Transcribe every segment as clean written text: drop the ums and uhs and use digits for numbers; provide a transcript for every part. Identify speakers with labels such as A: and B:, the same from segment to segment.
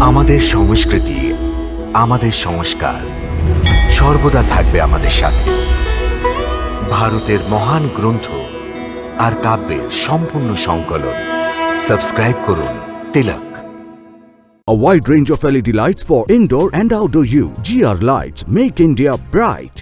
A: আমাদের সংস্কৃতি, আমাদের সংস্কার সর্বদা থাকবে আমাদের সাথে। ভারতের মহান গ্রন্থ আর কাব্যের সম্পূর্ণ সংকলন। সাবস্ক্রাইব করুন তিলক।
B: A wide range of LED lights for indoor and outdoor use. GR Lights make India bright.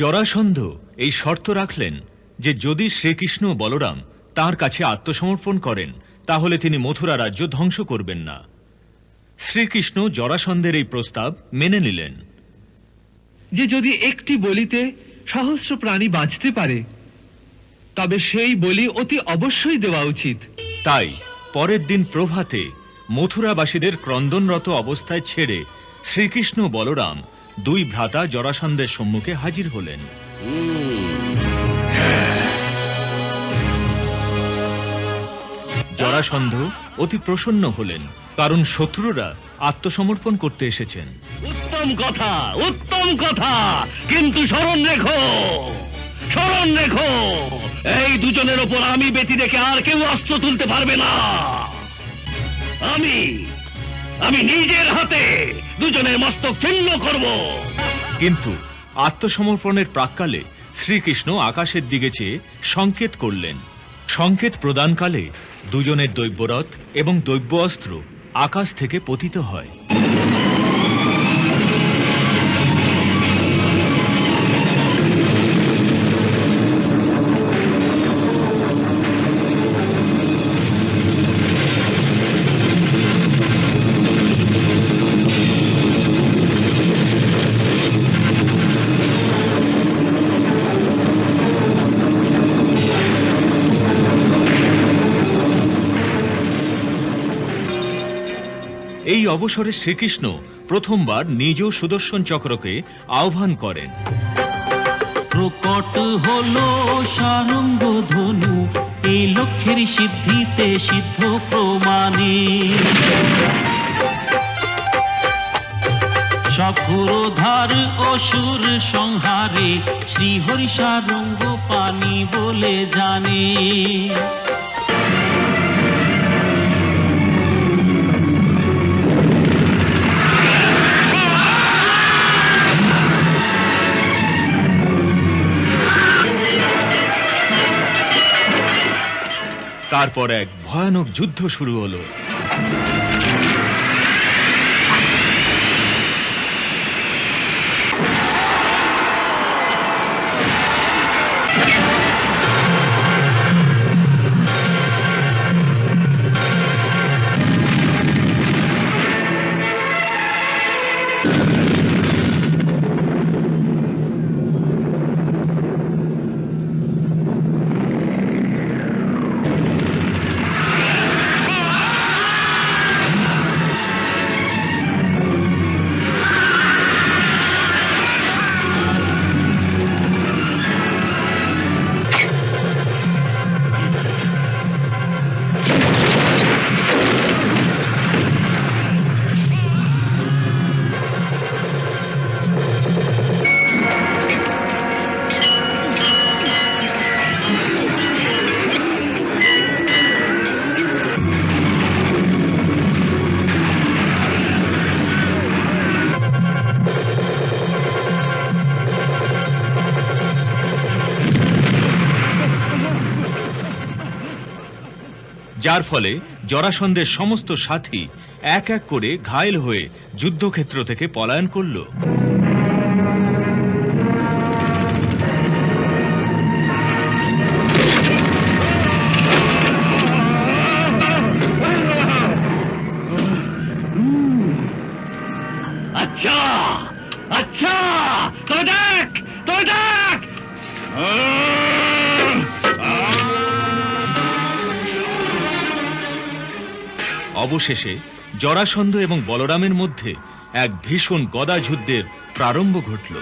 C: Jarasandha এই শর্ত রাখলেন যে যদি শ্রীকৃষ্ণ ও বলরাম তাঁর কাছে আত্মসমর্পণ করেন তাহলে তিনি মথুরা রাজ্য ধ্বংস করবেন না। শ্রীকৃষ্ণ জরাসন্ধের এই প্রস্তাব মেনে নিলেন
D: যে যদি একটি বলিতে সহস্র প্রাণী বাঁচতে পারে তবে সেই বলি অতি অবশ্যই দেওয়া উচিত।
C: তাই পরের দিন প্রভাতে মথুরাবাসীদের ক্রন্দনরত অবস্থায় ছেড়ে শ্রীকৃষ্ণ ও বলরাম দুই ভ্রাতা জরাসন্ধের সম্মুখে হাজির হলেন। জরাসন্ধ অতি প্রসন্ন হলেন, কারণ শত্রুরা আত্মসমর্পণ করতে এসেছেন।
E: উত্তম কথা, উত্তম কথা, কিন্তু স্মরণ রেখো, স্মরণ রেখো, এই দুজনের ওপর আমি ব্যতি রেখে আর কেউ অস্ত্র তুলতে পারবে না। আমি নিজের হাতে দুজনের মস্তক ছিন্ন করব।
C: কিন্তু আত্মসমর্পণের প্রাক্কালে শ্রীকৃষ্ণ আকাশের দিকে চেয়ে সংকেত করলেন। সংকেত প্রদানকালে দুজনের দৈব্যরথ এবং দৈব্য অস্ত্র আকাশ থেকে পতিত হয়। এই অবসরে শ্রীকৃষ্ণ প্রথমবার নিজ সুদর্শন চক্রকে আহ্বান করেন।
F: প্রকট হলো সারঙ্গ ধনু, এই লক্ষ্যের সিদ্ধিতে সিদ্ধ প্রমাণে। সকুরধার অসুর সংহারে শ্রীহরি সারঙ্গ পানি বলে জানে।
C: তারপর এক ভয়ানক যুদ্ধ শুরু হলো। যার ফলে জরাসন্ধের সমস্ত সাথী এক এক করে ঘায়েল হয়ে যুদ্ধক্ষেত্র থেকে পলায়ন করল।
E: আচ্ছা আচ্ছা, তো দেখ তো দেখ।
C: অবশেষে জরাসন্ধ এবং বলরামের মধ্যে এক ভীষণ গদা যুদ্ধের প্রারম্ভ ঘটল।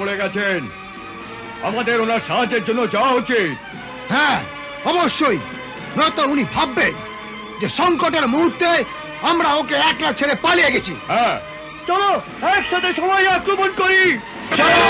G: পড়ে গেছেন, আমাদের ওনার সাহায্যের জন্য যাওয়া উচিত।
H: হ্যাঁ অবশ্যই, নয়তো উনি ভাববেন যে সংকটের মুহূর্তে আমরা ওকে একলা ছেড়ে পালিয়ে গেছি।
G: হ্যাঁ, চলো একসাথে সবাই আক্রমণ করি।
H: চলো।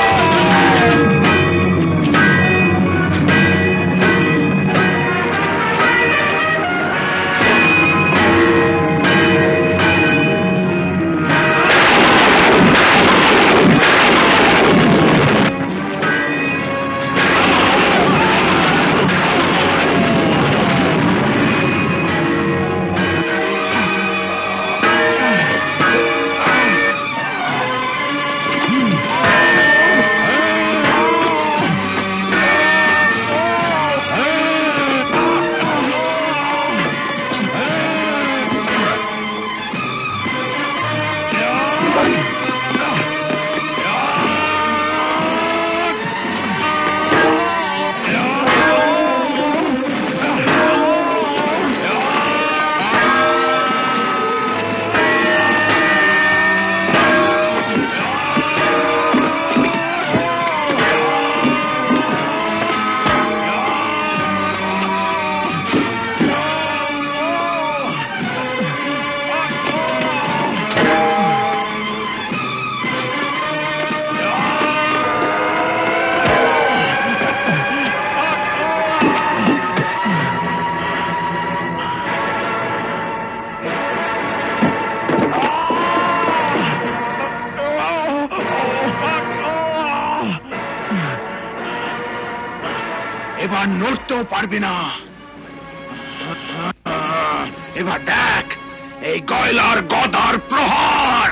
H: এবার নড়তেও পারবি না। এবার দেখ এই গয়লার গদার প্রহার।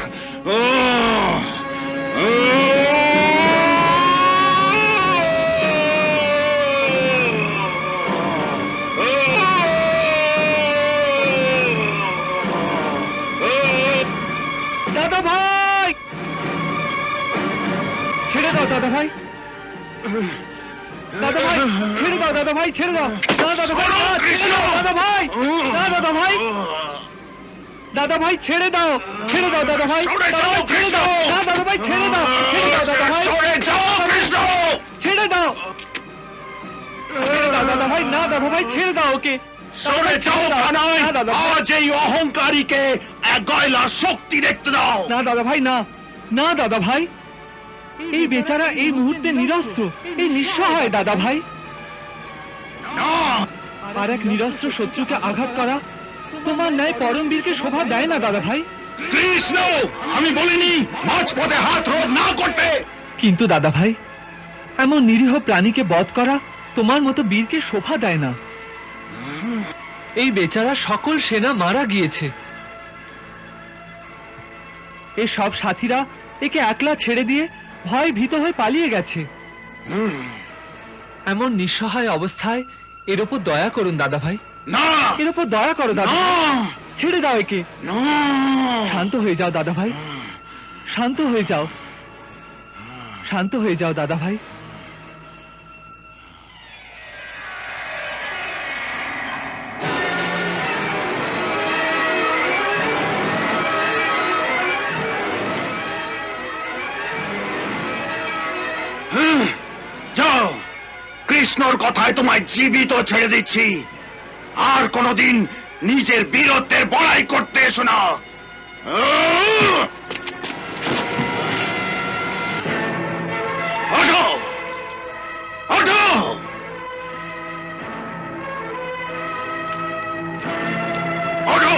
D: দাদা ভাই, ছেড়ে দাও দাদা ভাই। দাদা ভাই ছেড়ে দাও, দাদা ভাই ছেড়ে দাও। না দাদা ভাই, না, ছেড়ে দাও দাদা ভাই। না দাদা ভাই, দাদা ভাই ছেড়ে দাও, ছেড়ে দাও দাদা ভাই। দাদা ভাই ছেড়ে দাও। না দাদা ভাই ছেড়ে দাও, ছেড়ে দাও দাদা ভাই। ছেড়ে দাও, ছেড়ে দাও দাদা ভাই। না দাদা ভাই ছেড়ে দাও ওকে।
H: সরে যাও কানাই,
D: না দাদা ভাই।
H: আজ এই অহংকারীকে এক গয়লার শক্তি দেখতে দাও।
D: না দাদা ভাই, না, না দাদা ভাই। এই বেচারা এই মুহূর্তে নিরস্ত্র, এই নিঃসহায় দাদা ভাই।
H: না,
D: আর এক নিরস্ত্র শত্রুকে আঘাত করা তোমার ন্যায় পরমবীরকে শোভা দেয় না দাদা ভাই।
H: কৃষ্ণ, আমি বলিনি মাঝপথে হাত রোধ না করতে।
D: কিন্তু দাদা ভাই, এমন নিরীহ প্রাণীকে বধ করা তোমার মতো বীরকে শোভা দেয় না। এই বেচারা সকল সেনা মারা গিয়েছে। এই সব সাথীরা একে একলা ছেড়ে দিয়ে ভয় ভীত হয়ে পালিয়ে গেছে। এমন নিঃসহায় অবস্থায় এর উপর দয়া করুন দাদা ভাই।
H: না,
D: এর উপর দয়া করো দাদা
H: না,
D: ভাই। ছেড়ে দাও একে।
H: না।
D: শান্ত হয়ে যাও দাদা ভাই, শান্ত হয়ে যাও, শান্ত হয়ে যাও দাদা ভাই।
H: যাও, কৃষ্ণর কথায় তোমায় জীবিত ছেড়ে দিচ্ছি। আর কোনদিন নিজের বীরত্বের বড়াই করতে এসো না। ওঠো, ওঠো। ওঠো।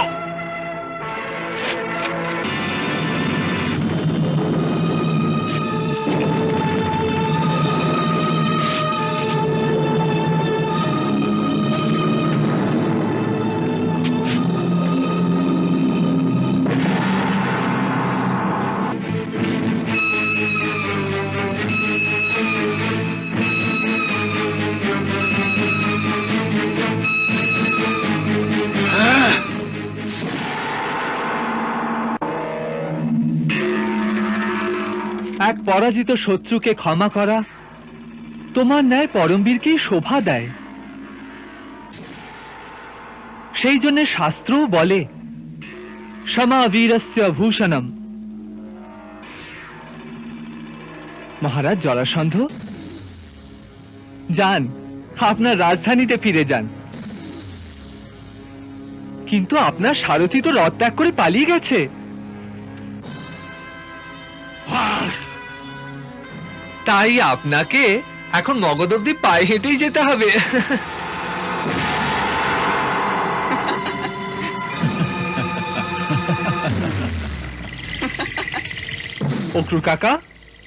D: এক পরাজিত শত্রুকে ক্ষমা করা তোমার ন্যায় পরমবীরকেই শোভা দেয়। সেই জন্য শাস্ত্রও বলে ক্ষমা বীরস্য ভূষণম। মহারাজ জরাসন্ধ, যান, আপনার রাজধানীতে ফিরে যান। কিন্তু আপনার সারথি তো রথ ত্যাগ করে পালিয়ে গেছে। তাই আপনাকে এখন মগধ অব্দি পায়ে হেঁটেই যেতে হবে। অক্রু কাকা।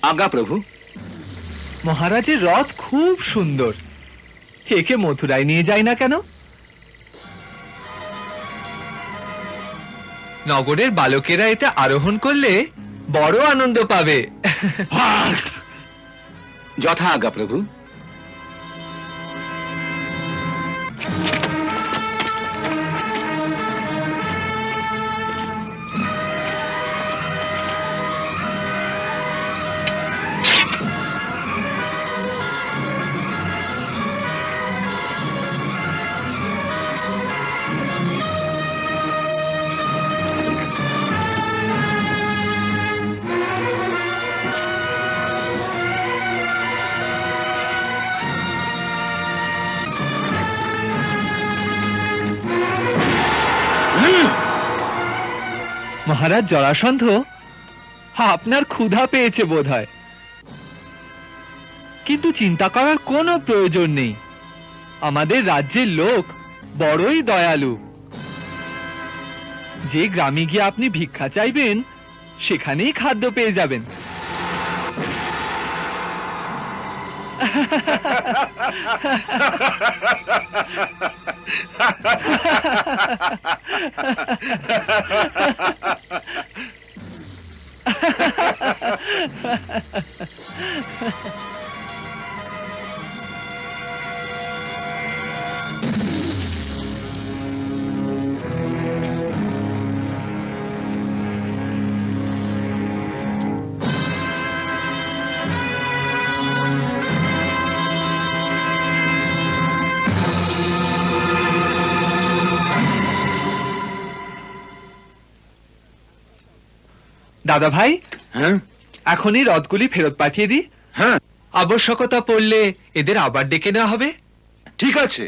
E: আজ্ঞা প্রভু।
D: মহারাজের রথ খুব সুন্দর, একে মথুরায় নিয়ে যায় না কেন? নগরের বালকেরা এতে আরোহণ করলে বড় আনন্দ পাবে।
E: যথা আজ্ঞা প্রভু।
D: মহারাজ জরাসন্ধ, আপনার ক্ষুধা পেয়েছে বোধহয়, কিন্তু চিন্তা করার কোনো প্রয়োজন নেই। আমাদের রাজ্যের লোক বড়ই দয়ালু। যে গ্রামে গিয়ে আপনি ভিক্ষা চাইবেন সেখানেই খাদ্য পেয়ে যাবেন। দাদা ভাই,
H: হ্যাঁ
D: এখনই রথগুলি ফেরত পাঠিয়ে দিই।
H: হ্যাঁ
D: আবশ্যকতা পড়লে এদের আবার ডেকে নেওয়া হবে।
H: ঠিক আছে।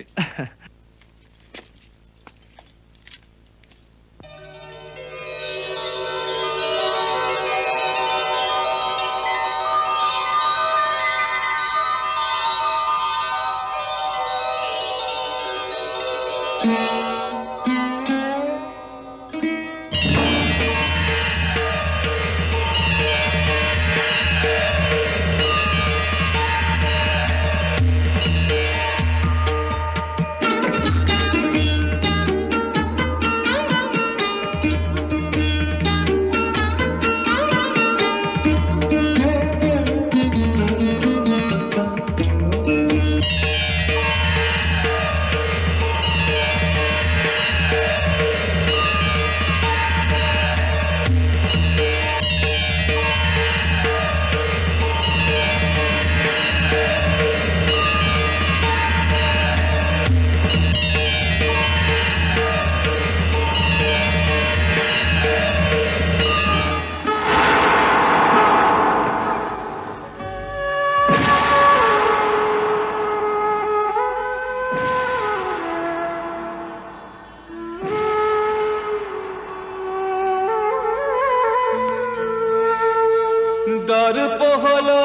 D: দর্প হলো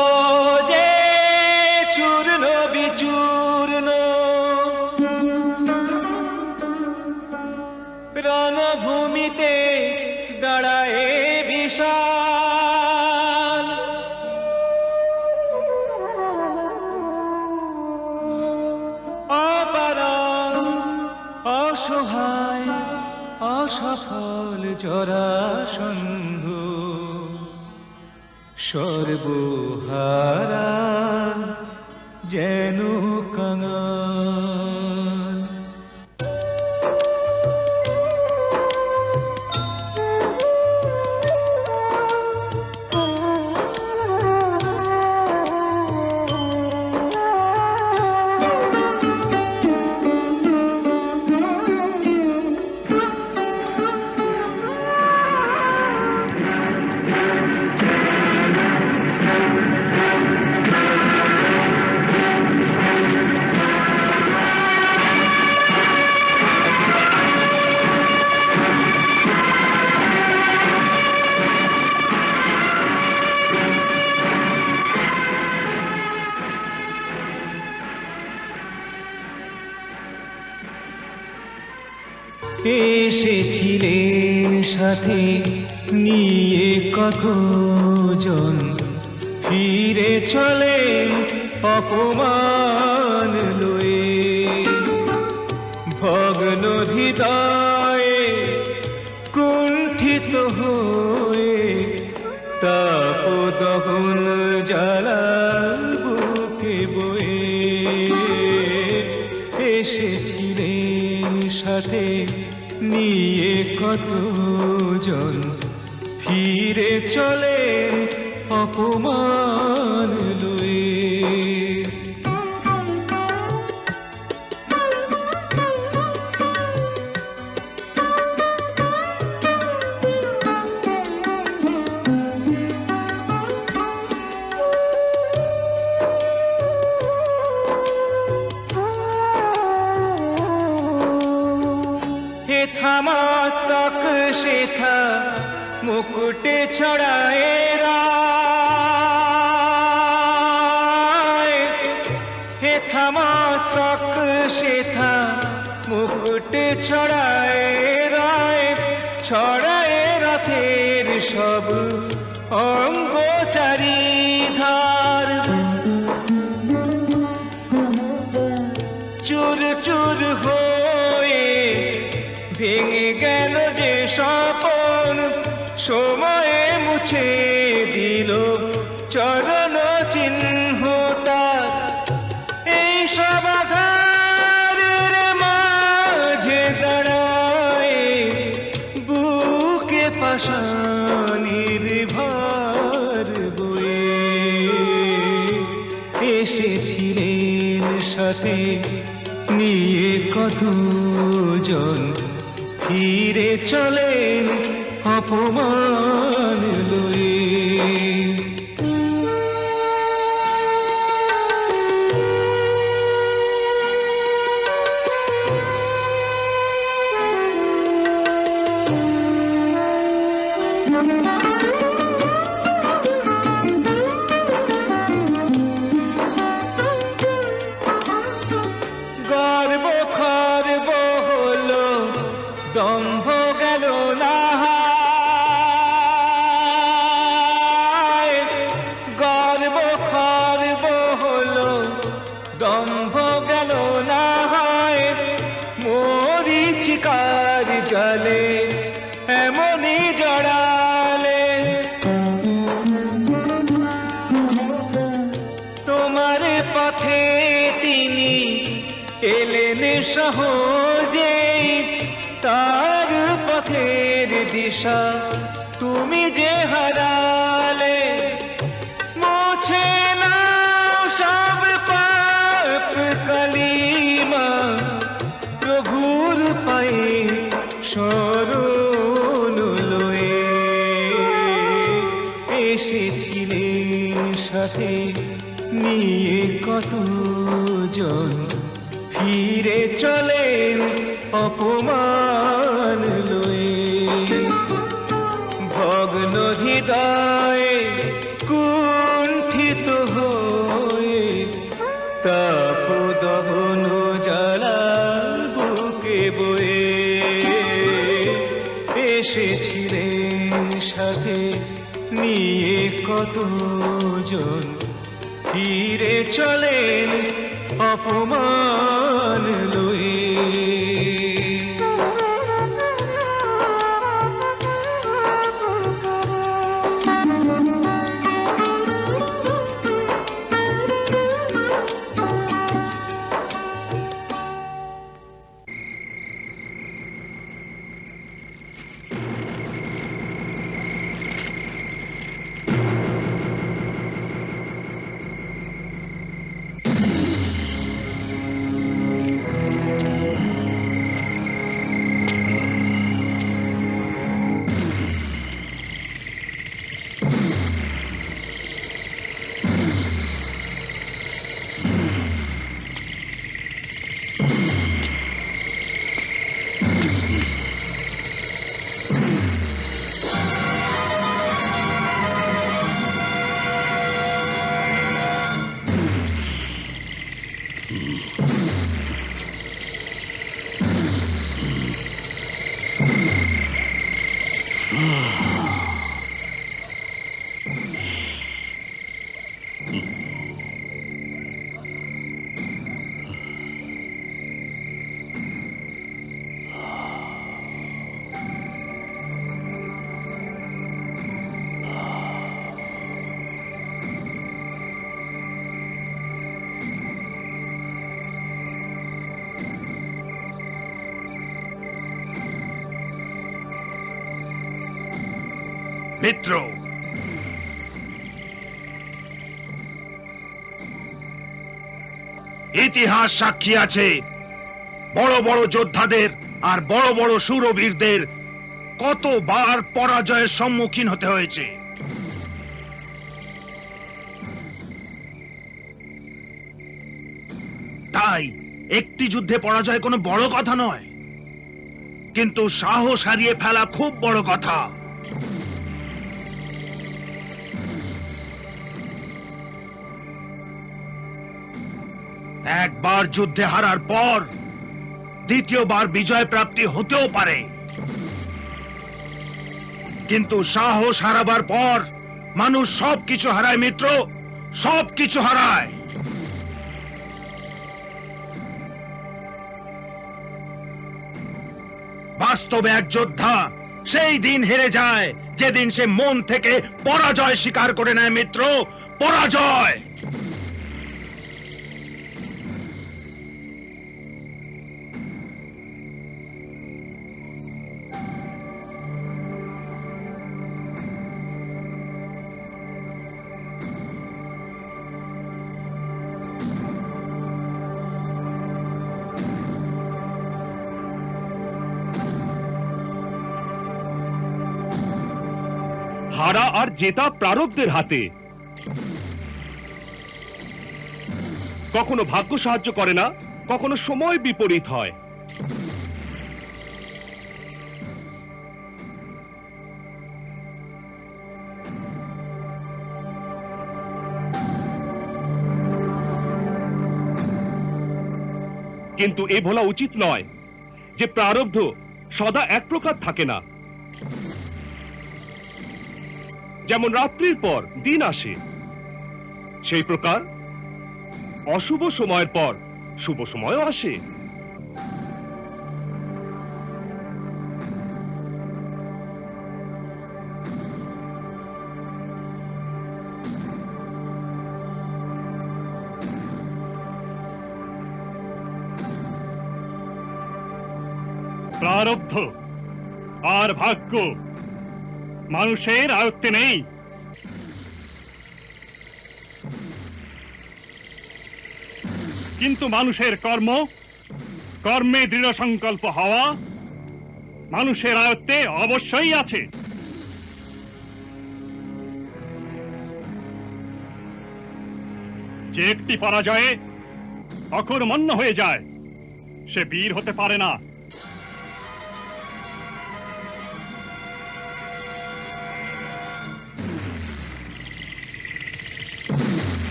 D: যে চূর্ণ বিচূর্ণ, রণভূমিতে দাঁড়ায় বিশাল। অপারগ অসহায় অসফল জরাসন্ধ, সর্বহারা যেন কাঙাল। এসেছিলেন সাথে নিয়ে কতজন, ফিরে চলেন অপমান লয়ে। ভগ্ন হৃদয়ে কুণ্ঠিত হয়ে তাপ দহন জ্বালা বুকে বয়ে। এসেছিলেন সাথে নিয়ে কতজন, ফিরে চলে অপমান লয়ে। থামাস্তক শেথা মুকুটে ছড়ায় রায়। হে থামাস্তক শেথা মুকুটে ছড়ায় রায়। ছড়ায় রথের সব অঙ্গ চারিধার। চুর হয়ে ভেঙে গেল যে স্বপন, সময়ে মুছে দিল চরণ চিহ্ন তার। এই সব আধারের মাঝে দাঁড়ায় বুকে পাশানির ভার বয়ে এসেছিলেন সাথে নিয়ে কতজন, ফিরে চলেন অপমান লয়ে। গর্ব খর্ব হলো, দম্ভ গেল না হায়। গর্ব খর্ব হলো, দম্ভ গেল না হায়। মরীচিকার জলে এমনই জড়ালে, তোমার পথে তিনি এলেন সহজে, তার পথের দিশা তুমি যে হারালে। মুছে নাও সব পাপ কালিমা, প্রভুর পায়ে শরণ লয়ে এসেছিলেন সাথে নিয়ে কতজন, ফিরে চলেন অপমান লয়ে। ভগ্ন হৃদয়ে কুণ্ঠিত হয়ে তাপ দহন জ্বালা বুকে বয়ে এসেছিলেন সাথে নিয়ে কতজন, ফিরে চলেন অপমান লয়ে।
I: মিত্র, ইতিহাস সাক্ষী আছে বড় বড় যোদ্ধাদের আর বড় বড় শূরবীরদের কতবার পরাজয়ের সম্মুখীন হতে হয়েছে। তাই একটি যুদ্ধে পরাজয় কোনো বড় কথা নয়, কিন্তু সাহস হারিয়ে ফেলা খুব বড় কথা। একবার যুদ্ধে হারার পর দ্বিতীয়বার বিজয় প্রাপ্তি হতেও পারে, কিন্তু সাহস হারাবার পর মানুষ সবকিছু হারায় মিত্র, সবকিছু হারায়। বাস্তবে এক যোদ্ধা সেই দিন হেরে যায় যেদিন সে মন থেকে পরাজয় স্বীকার করে নেয় মিত্র, পরাজয়।
G: হারা আর জেতা প্রারব্ধের হাতে। কখনো ভাগ্য সাহায্য করে না, কখনো সময় বিপরীত হয়। কিন্তু এ বলা উচিত নয় যে প্রারব্ধ সদা এক প্রকার থাকে না। যেমন রাত্রির পর দিন আসে, সেই প্রকার অশুভ সময়ের পর শুভ সময়ও আসে। প্রারব্ধ আর ভাগ্য মানুষের আয়ত্তে নেই। কিন্তু মানুষের কর্মে দৃঢ় সংকল্প হওয়া মানুষের আয়ত্তে অবশ্যই আছে। যে একটি পরাজয়ে অকর্মণ্য হয়ে যায় সে বীর হতে পারে না।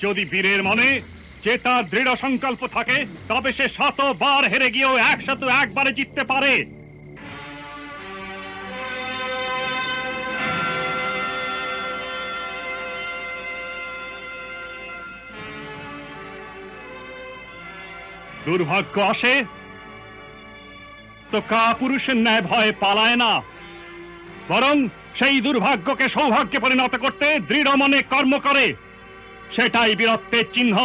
G: যদি বীরের মনে যে তার দৃঢ় সংকল্প থাকে তবে সে 100 বার হেরে গিয়েও 101 বারে জিততে পারে। দুর্ভাগ্য আসে তো কাপুরুষের ন্যায় ভয়ে পালায় না, বরং সেই দুর্ভাগ্যকে সৌভাগ্যে পরিণত করতে দৃঢ় মনে কর্ম করে, সেটাই বীরত্বের চিহ্ন।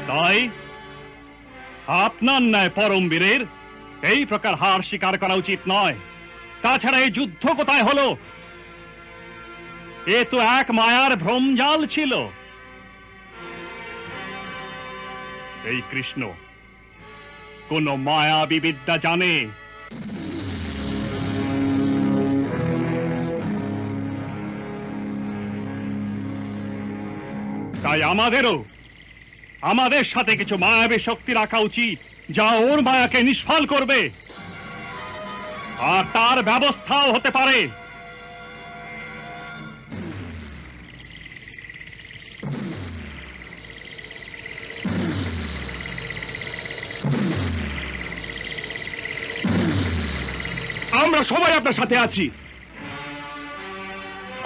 G: তাই আপনার ন্যায় পরমবীরের এই প্রকার হার স্বীকার করা উচিত নয়। তাছাড়া এই যুদ্ধ কোথায় হলো? এ তো এক মায়ার ভ্রমজাল ছিল। এই কৃষ্ণ কোন মায়াবী বিদ্যা জানে? তাই আমাদের সাথে কিছু মায়াবী শক্তি রাখা উচিত, যা ওর মায়াকে নিষ্ফল করবে, আর তার ব্যবস্থাও হতে পারে। আমরা সবাই আপনার সাথে আছি,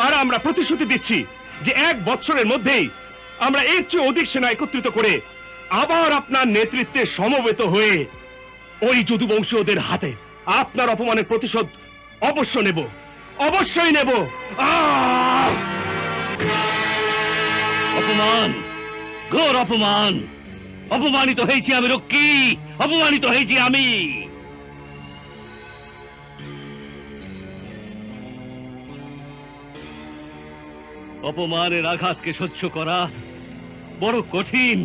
G: আর আমরা প্রতিশ্রুতি দিচ্ছি যে 1 বছরের মধ্যেই আমরা এর চেয়ে অধিক সেনা একত্রিত করে আবার আপনার নেতৃত্বে সমবেত হয়ে ওই যদুবংশীয়দের হাতে আপনার অপমানের প্রতিশোধ অবশ্যই নেব।
E: অপমান, ঘোর অপমান। অপমানিত হয়েছি আমি রক্ষী, অপমানিত হয়েছি আমি। অপমানের আঘাতকে সহ্য করা বড় কঠিন।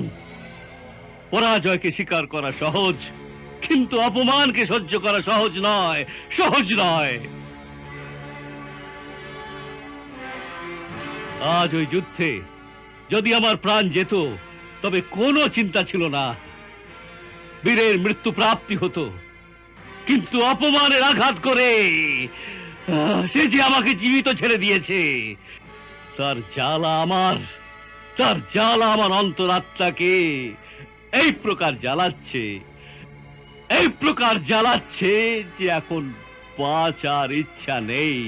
E: পরাজয়কে স্বীকার করা সহজ, কিন্তু অপমানকে সহ্য করা সহজ নয়। আজ ওই যুদ্ধে যদি আমার প্রাণ যেত তবে কোনো চিন্তা ছিল না, বীরের মৃত্যু প্রাপ্তি হতো। কিন্তু অপমানের আঘাত করে সে যে আমাকে জীবিত ছেড়ে দিয়েছে, তার জ্বালা আমার অন্তরাত্মাকে এই প্রকার জ্বালাচ্ছে যে এখন বাঁচার ইচ্ছা নেই।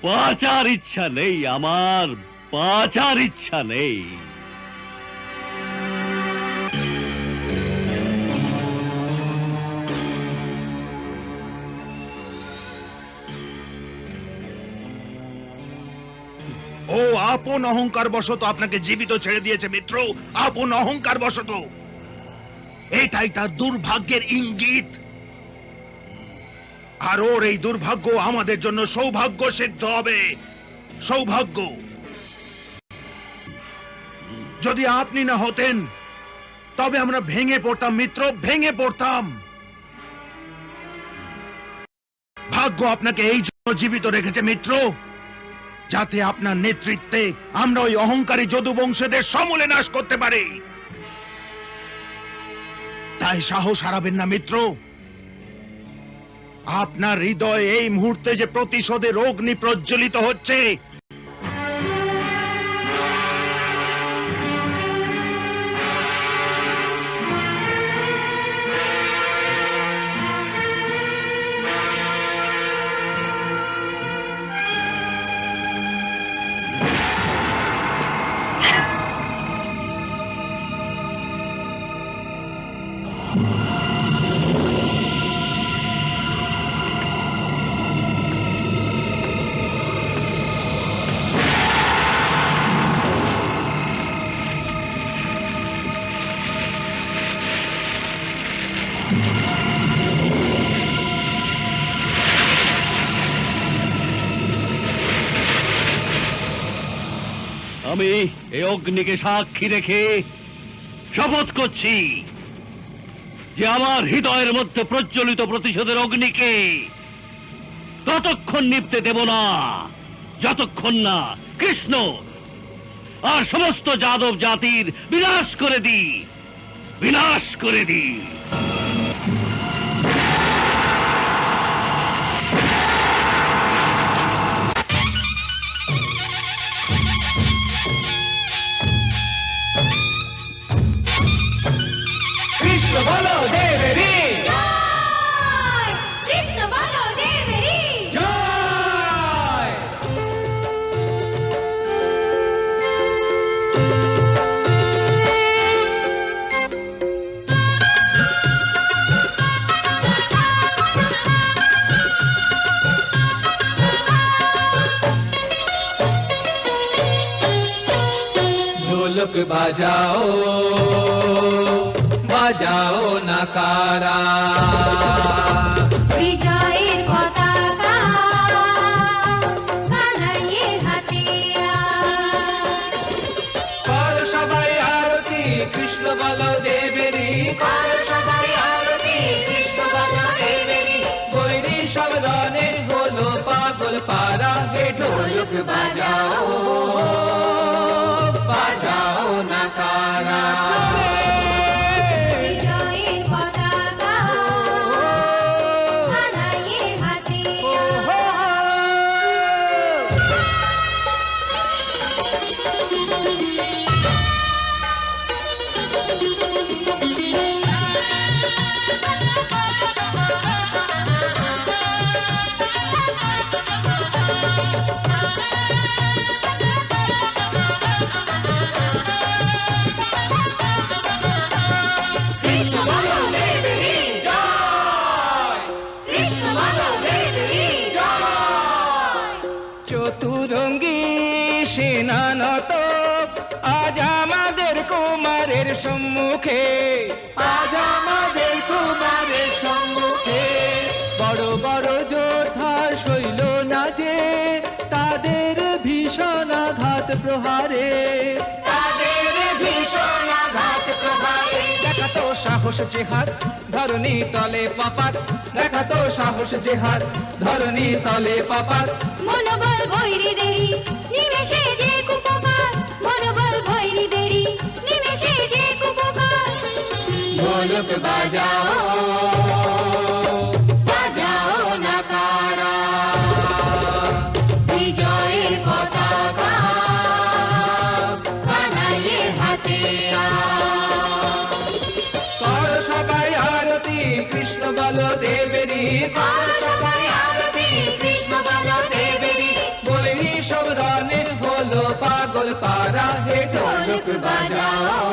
E: বাঁচার ইচ্ছা নেই, আমার বাঁচার ইচ্ছা নেই।
I: ও আপন অহংকার বশত আপনাকে জীবিত ছেড়ে দিয়েছে মিত্র, আপন অহংকার বশত। এটাই তার দুর্ভাগ্যের ইঙ্গিত। আর ওর এই দুর্ভাগ্য আমাদের জন্য সৌভাগ্য সিদ্ধ হবে, সৌভাগ্য। যদি আপনি না হতেন তবে আমরা ভেঙে পড়তাম মিত্র, ভেঙে পড়তাম। ভাগ্য আপনাকে এই জন্য জীবিত রেখেছে মিত্র, যাতে আপনার নেতৃত্বে আমরা ওই অহংকারী যদুবংশীদের সমূলে নাশ করতে পারি। তাই সাহস হারাবেন না মিত্র। আপনার হৃদয়ে এই মুহূর্তে যে প্রতিশোধের অগ্নি প্রজ্বলিত হচ্ছে,
E: আমি এই অগ্নিকে সাক্ষী রেখে শপথ করছি যে আমার হৃদয়ের মধ্যে প্রজ্বলিত প্রতিশোধের অগ্নিকে ততক্ষণ নিভতে দেব না যতক্ষণ না কৃষ্ণ আর সমস্ত যাদব জাতির বিনাশ করে দিই, বিনাশ করে দিই।
D: কৃষ্ণ বলো দেবেরি
J: জয়! কৃষ্ণ বলো দেবেরি
D: জয়! ढोलक बजाओ बजाओ नकारा
J: বিজয়ের পতাকা কানাইয়ের হাতে
D: কর সবাই আরতি কৃষ্ণ বলো দেবেরি
J: কর সবাই আরতি কৃষ্ণ বলো দেবেরি
D: বৈরি সব রনে হলো পাগল পারা হে ঢোলক বাজাও বাজাও নকারা
J: বিজয়ের পতাকা কানাইয়ের হাতে কৃষ্ণ বলো দেবেরি জয়! কৃষ্ণ বলো দেবেরি জয়!
D: চতুরঙ্গী সেনানত আজ আমাদের কুমারের সম্মুখে, আজ আমাদের কুমারের সম্মুখে বড় বড় যোদ্ধা শৈল না যে তাদের ভীষণ আঘাত প্রহারে, তাদের ভীষণ আঘাত প্রহারে দেখাতো সাহস জেহাদ ধরণী তলে পাপাত, দেখাতো সাহস জেহাদ ধরণী তলে পাপাত
J: মনোবল ভৈরি দেরি নিমেষে যে কুপকার, মনোবল ভৈরি দেরি নিমেষে যে কুপকার
D: ঢোলক বাজাও বাজাও নকারা
J: বিজয়ের পতাকা কানাইয়ের হাতে
D: কর সবাই আরতি কৃষ্ণ বলো দেবেরি
J: কর সবাই আরতি কৃষ্ণ বলো দেবেরি ढोलक बजाओ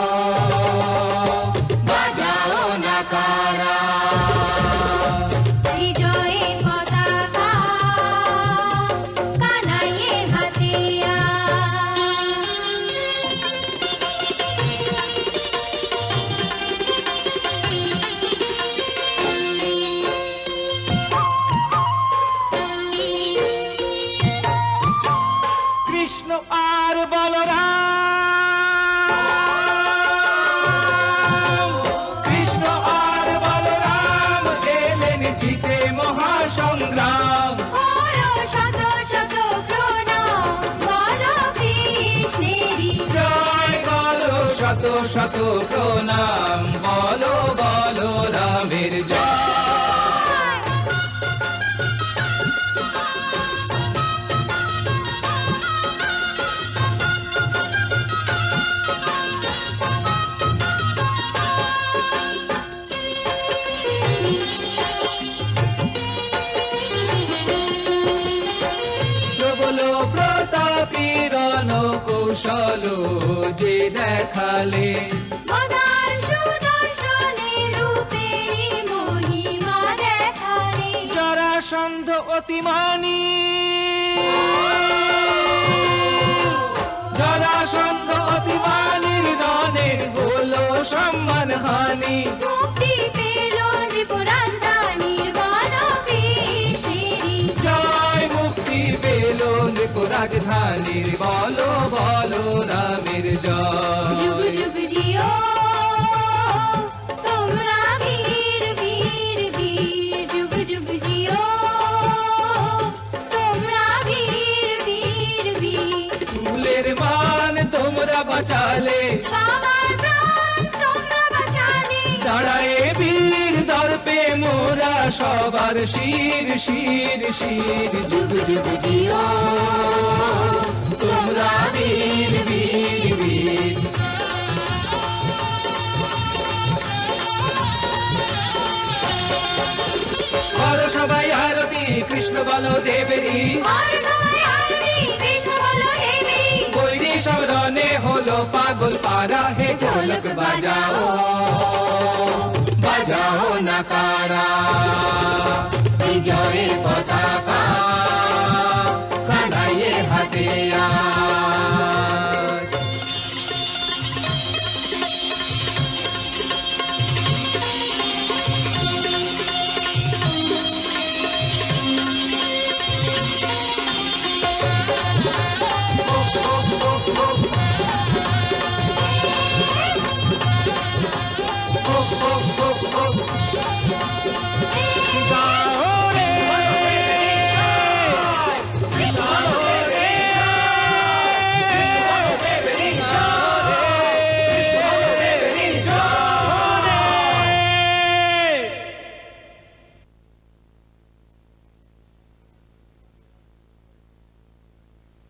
J: बजाओ नकारा বিজয়ের পতাকা কানাইয়ের হাতে
D: কৃষ্ণ আর বলরাম কৃষ্ণ আর বলরাম এলেন জিতে মহাসংগ্রাম
J: করো শত শত প্রণাম বলো কৃষ্ণেরই
D: জয় বলো শত শত প্রণাম বলো বলো রামের জয় প্রবল প্রতাপী রণ কৌশল যে দেখালে
J: গদার সুদর্শনে রূপেরই মহিমা দেখালে
D: জরাসন্ধ অতিমানী জরাসন্ধ অতিমানির রণে হলো সম্মান হানি
J: মুক্তি পেল ত্রিপুরান্তানির বলো কৃষ্ণেরই
D: জয় মুক্তি পেল রাজধানীর বলো বলো রামের
J: যুগ
D: জয়
J: যুগ জিও তোমরা বীর বীর বীর যুগ যুগ জিও তোমরা বীর বীর বীর
D: ফুলের মান তোমরা বাঁচালে
J: সবার প্রাণ তোমরা বাঁচালে
D: দাঁড়ায় বীর দর্পে মোরা সবার শির শির শির
J: যুগ যুগ জিও
D: তোমরা বীর বীর বীর বলো সবাই আরতি কৃষ্ণ বলো দেবেরি
J: আর সবাই আরতি কৃষ্ণ বলো হে মেরি
D: বৈরী সরণে হলো পাগল পারা হে ঢোলক বাজাও বাজাও নকারা বিজয়ের পতাকা কানাইয়ের হাতে আজ।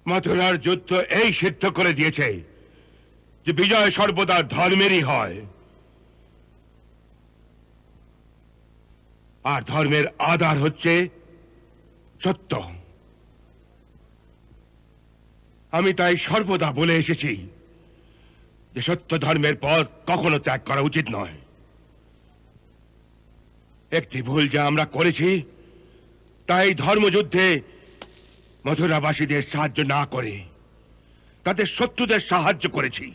G: মথুরার যুদ্ধ এই সিদ্ধ করে দিয়েছে যে বিজয় সর্বদা ধর্মেরই হয়, আর ধর্মের আধার হচ্ছে সত্য। আমি তাই সর্বদা বলে এসেছি যে সত্য ধর্মের পথ কখনো ত্যাগ করা উচিত নয়। একটি ভুল যা আমরা করেছি, তাই ধর্মযুদ্ধে মথুরাবাসীদের সাহায্য না করে তাদের শত্রুদের সাহায্য করেছি।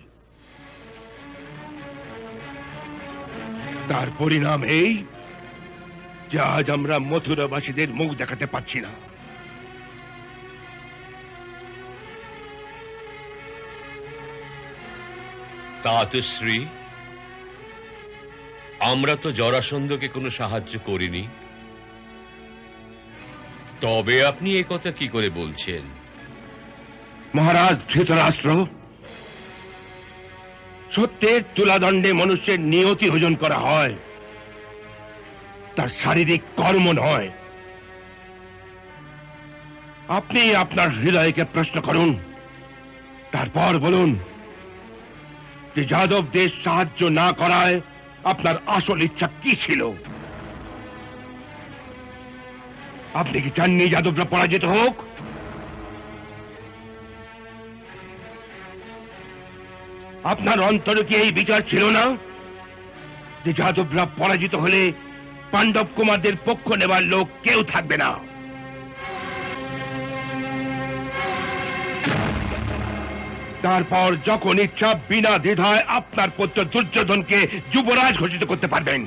G: তার পরিণাম এই যে আজ আমরা মথুরাবাসীদের মুখ দেখাতে পারছি না।
K: তাতশ্রী, আমরা তো জরাসন্ধকে কোনো সাহায্য করিনি, তবে আপনি এ কথা কি করে বলছেন?
G: মহারাজ ধৃতরাষ্ট্র, সত্যের তুলাদণ্ডে মানুষের নিয়তি ওজন করা হয়, তার শারীরিক কর্ম নয়। আপনি আপনার হৃদয়কে প্রশ্ন করুন, তারপর বলুন যে যাদবদের সাহায্য না করায় আপনার আসল ইচ্ছা কি ছিল। আপনি কি চাননি যাদবরা পরাজিত হোক? আপনার অন্তরে কি এই বিচার ছিল না যে যাদবরা পরাজিত হলে পাণ্ডব কুমারদের পক্ষ নেবার লোক কেউ থাকবে না? তারপর যখন ইচ্ছা বিনা দ্বিধায় আপনার পুত্র দুর্যোধনকে যুবরাজ ঘোষিত করতে পারবেন।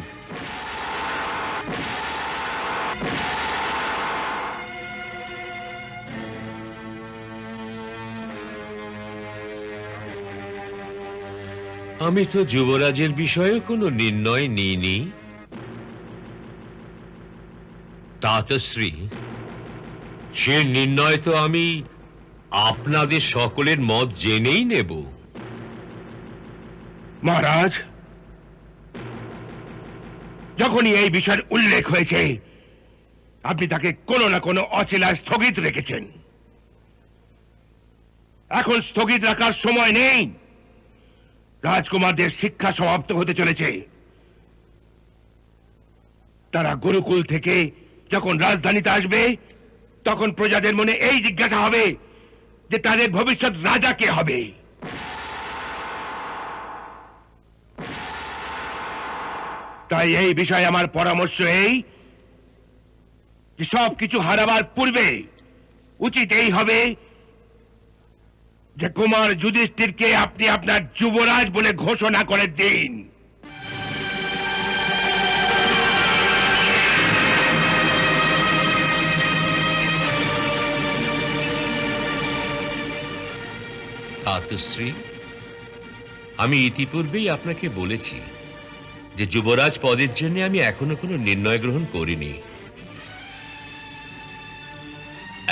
K: আমি তো যুবরাজের বিষয়ে কোনো নির্ণয় নিইনি। তাতশ্রী, সে নির্ণয় তো আমি আপনাদের সকলের মত জেনেই নেব।
G: মহারাজ, যখনই এই বিষয়ের উল্লেখ হয়েছে আপনি তাকে কোনো না কোনো অচেলা স্থগিত রেখেছেন। এখন স্থগিত রাখার সময় নেই। রাজকুমারদের শিক্ষা সমাপ্ত হতে চলেছে। তারা গুরুকুল থেকে যখন রাজধানীতে আসবে তখন প্রজাদের মনে এই জিজ্ঞাসা হবে যে তাদের ভবিষ্যৎ রাজা কে হবে। তাই এই বিষয়ে আমার পরামর্শ এই যে সবকিছু হারাবার পূর্বে উচিত এই হবে যে কুমার যুধিষ্ঠিরকে আপনি আপনার যুবরাজ বলে ঘোষণা করে দিন।
K: তাতশ্রী, আমি ইতিপূর্বেই আপনাকে বলেছি যে যুবরাজ পদের জন্য আমি এখনো কোনো নির্ণয় গ্রহণ করিনি।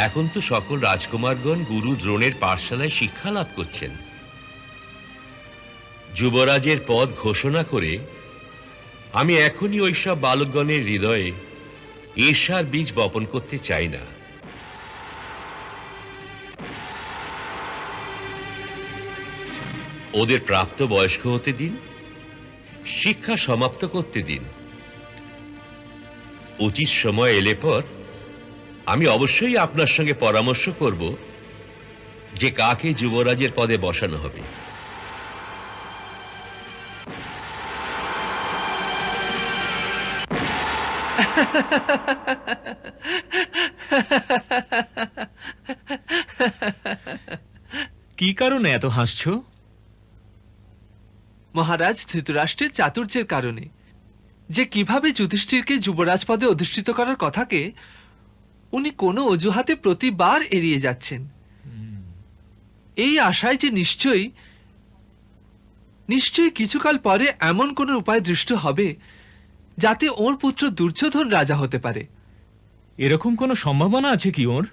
K: এখন তো সকল রাজকুমারগণ গুরু দ্রোণের পাঠশালায় শিক্ষা লাভ করছেন। যুবরাজের পদ ঘোষণা করে আমি এখনই ওইসব বালকগণের হৃদয়ে ঈর্ষার বীজ বপন করতে চাই না। ওদের প্রাপ্ত বয়স্ক হতে দিন, শিক্ষা সমাপ্ত করতে দিন। উচিত সময় এলে পর আমি অবশ্যই আপনার সঙ্গে পরামর্শ করব যে কাকে যুবরাজের পদে বসানো হবে।
C: কি কারণে এত হাসছো?
D: মহারাজ ধৃতরাষ্ট্রের চাতুর্যের কারণে, যে কিভাবে যুধিষ্ঠিরকে যুবরাজ পদে অধিষ্ঠিত করার কথাকে উনি কোনো অজুহাতে প্রতিবার এড়িয়ে যাচ্ছেন। এই আশায় যে নিশ্চয়ই কিছুকাল পরে এমন কোনো উপায় দৃষ্ট হবে যাতে ওর পুত্র দুর্যোধন রাজা হতে পারে।
C: এরকম কোনো সম্ভাবনা আছে কি ওর?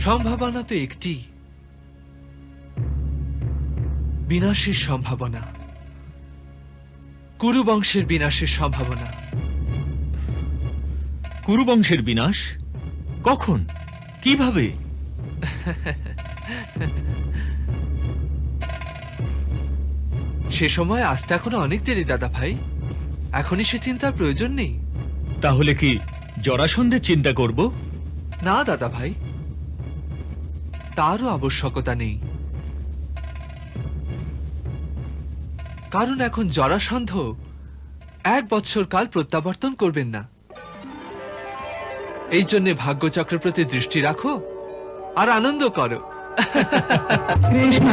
D: সম্ভাবনা তো একটি, বিনাশের সম্ভাবনা, কুরু বংশের বিনাশের সম্ভাবনা।
C: কুরু বংশের বিনাশ? কখন, কিভাবে?
D: সে সময় আসতে এখনো অনেক দেরি দাদা ভাই, এখনই সে চিন্তার প্রয়োজন নেই।
C: তাহলে কি জরাসন্ধের চিন্তা করব?
D: না দাদা ভাই, তারও আবশ্যকতা নেই। কারণ এখন জরাসন্ধ 1 বৎসর কাল প্রত্যাবর্তন করবেন না। এই জন্য ভাগ্যচক্রের প্রতি দৃষ্টি রাখো আর আনন্দ করো।
F: কৃষ্ণ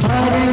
F: হরে